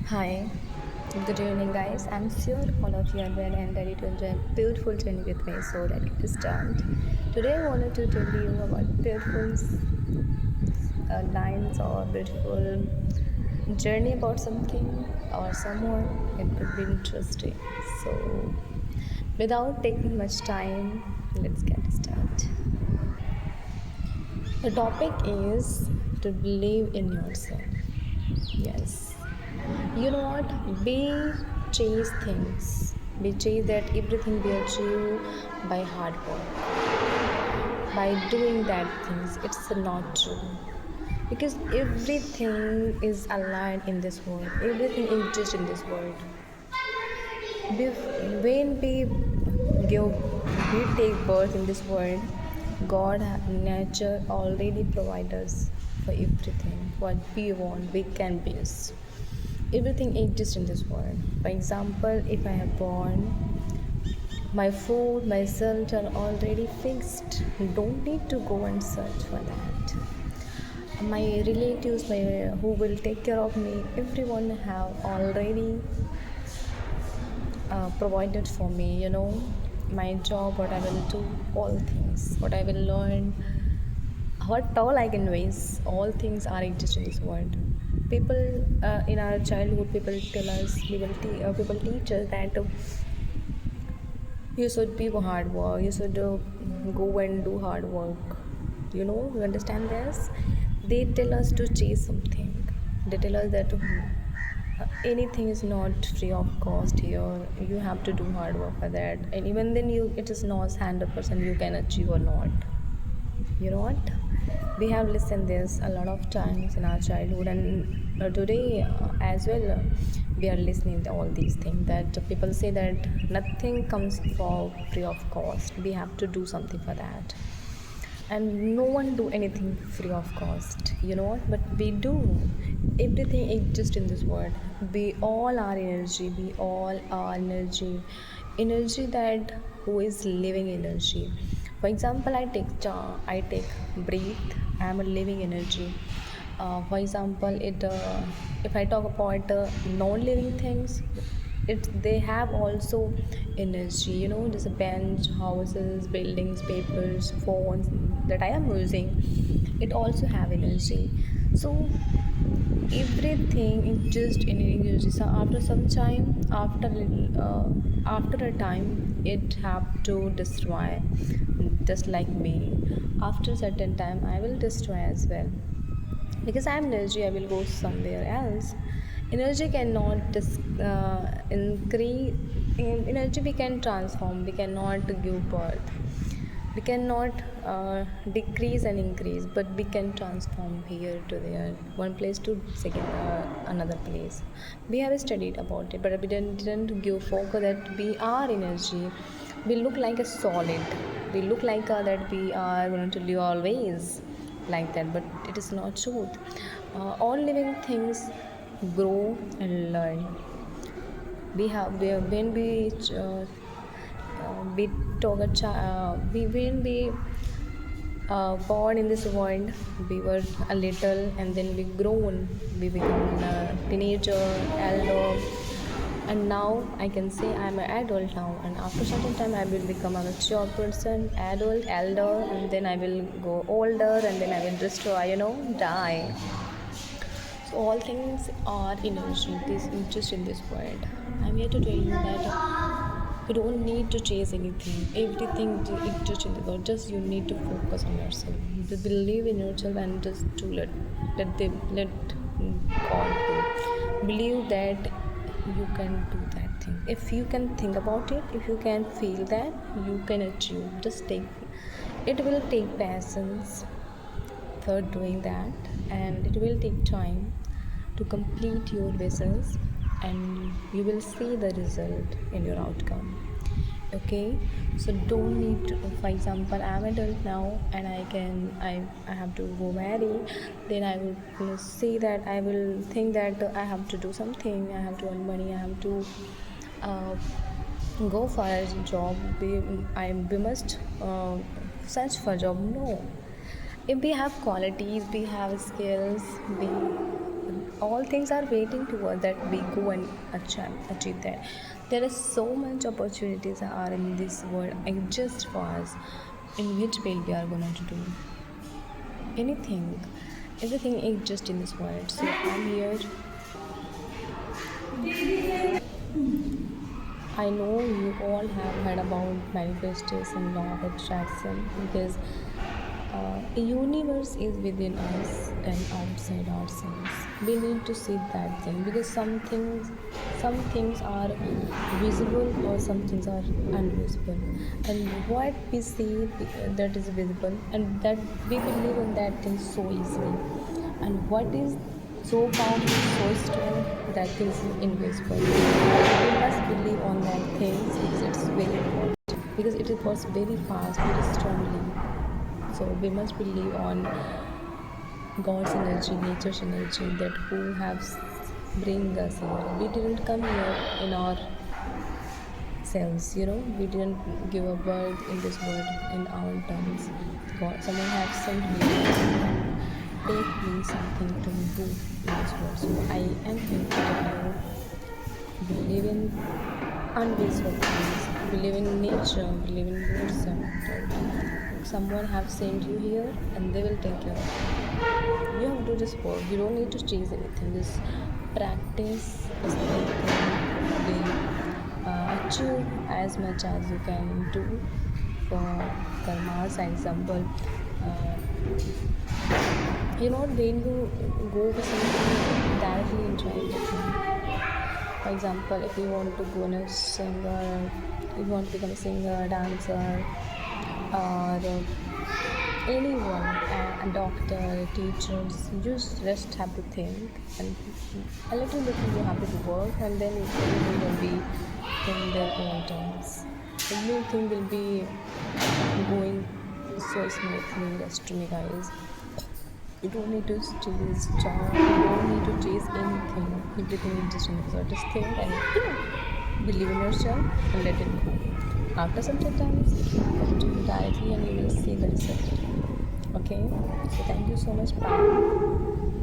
Hi, good evening, guys. I'm sure all of you are well and ready to enjoy a beautiful journey with me. So let's get started. Today, I wanted to tell you about beautiful lines or beautiful journey about something or someone. It could be interesting. So, without taking much time, let's get started. The topic is to believe in yourself. Yes. You know what? Be chase things. Be chase that everything be achieved by hard work. By doing that things, it's not true. Because everything is aligned in this world. Everything exists in this world. When we take birth in this world, God, nature already provide us for everything. What we want, we can be. Everything exists in this world. For example, if I have born, my food, my shelter are already fixed. Don't need to go and search for that. My relatives, who will take care of me, everyone have already provided for me. My job, what I will do, all things, what I will learn, what all I can waste, all things are exist in this world. People in our childhood, people tell us, people teach us that you should be hard work, you should go and do hard work. You understand this? They tell us to chase something. They tell us that anything is not free of cost here. You have to do hard work for that, and even then, it is not 100% you can achieve or not. You know what? We have listened this a lot of times in our childhood, and today as well. We are listening to all these things that people say that nothing comes for free of cost. We have to do something for that, and no one do anything free of cost. You know what? But we do. Everything exists in this world. We all are energy. We all are energy. Energy that who is living energy. For example, I take breathe. I am a living energy. For example, it if I talk about non-living things, they have also energy. There's a bench, houses, buildings, papers, phones that I am using. It also have energy. So everything is just in energy. So after some time, after a time, it have to destroy, just like me. After certain time, I will destroy as well, because I am energy. I will go somewhere else. Energy cannot increase. In energy we can transform, we cannot give birth, we cannot decrease and increase, but we can transform here to there, one place to second, another place. We have studied about it, but we didn't give focus that we are energy. We look like a solid, we look like that we are going to live always like that, but it is not truth. All living things grow and learn. When we talk a we when we born in this world, we were a little, and then we grown, we become a teenager, elder, and now I can say I'm an adult now, and after certain time I will become a mature person, adult, elder, and then I will go older, and then I will destroy, die. So all things are energy. This just in this world. I'm here to tell you that you don't need to chase anything. Everything is just in the world. Just you need to focus on yourself. Just believe in yourself and just do let God do. Believe that you can do that thing. If you can think about it, if you can feel that, you can achieve. Just take. It will take patience for doing that, and it will take time to complete your wishes, and you will see the result in your outcome. Okay, so don't need to, for example, I'm adult now, and I have to go marry. Then I will see that, I will think that I have to do something, I have to earn money, I have to uh, go for a job. We must search for a job. No, if we have qualities, we have skills, we all things are waiting toward that we go and achieve that. There is so much opportunities are in this world just for us. In which field we are gonna to do anything, everything exists in this world. So I'm here. I know you all have heard about manifestation, law of attraction, because the universe is within us and outside ourselves. We need to see that thing because some things are visible or some things are invisible. And what we see that is visible and that we believe in that thing so easily. And what is so powerful, so strong that is invisible. We must believe on that things because it's very important. Because it works very fast, very strongly. So we must believe on God's energy, nature's energy, that who has bring us here. We didn't come here in our selves, we didn't give a birth in this world in our terms. God, someone has sent me and take me something to do in this world. So I am here to tell you, believe in invisible things, believe in nature, believe in yourself. Someone have sent you here and they will take care of you. You have to just work. You don't need to chase anything. Just practice, just achieve as much as you can do. For karma's example, when you go for something, directly enjoy it. For example, if you want to go a singer, if you want to become a singer, dancer, or anyone, a doctor, teachers, you just have to think, and a little bit you have to work, and then everything will be in their own terms. Everything will be going so smoothly. That's to me, guys. You don't need to chase job, you don't need to chase anything. Everything is just in the result. Just think and believe in yourself and let it go. After some time, come to you directly and you will see the result. Okay? So thank you so much. Bye.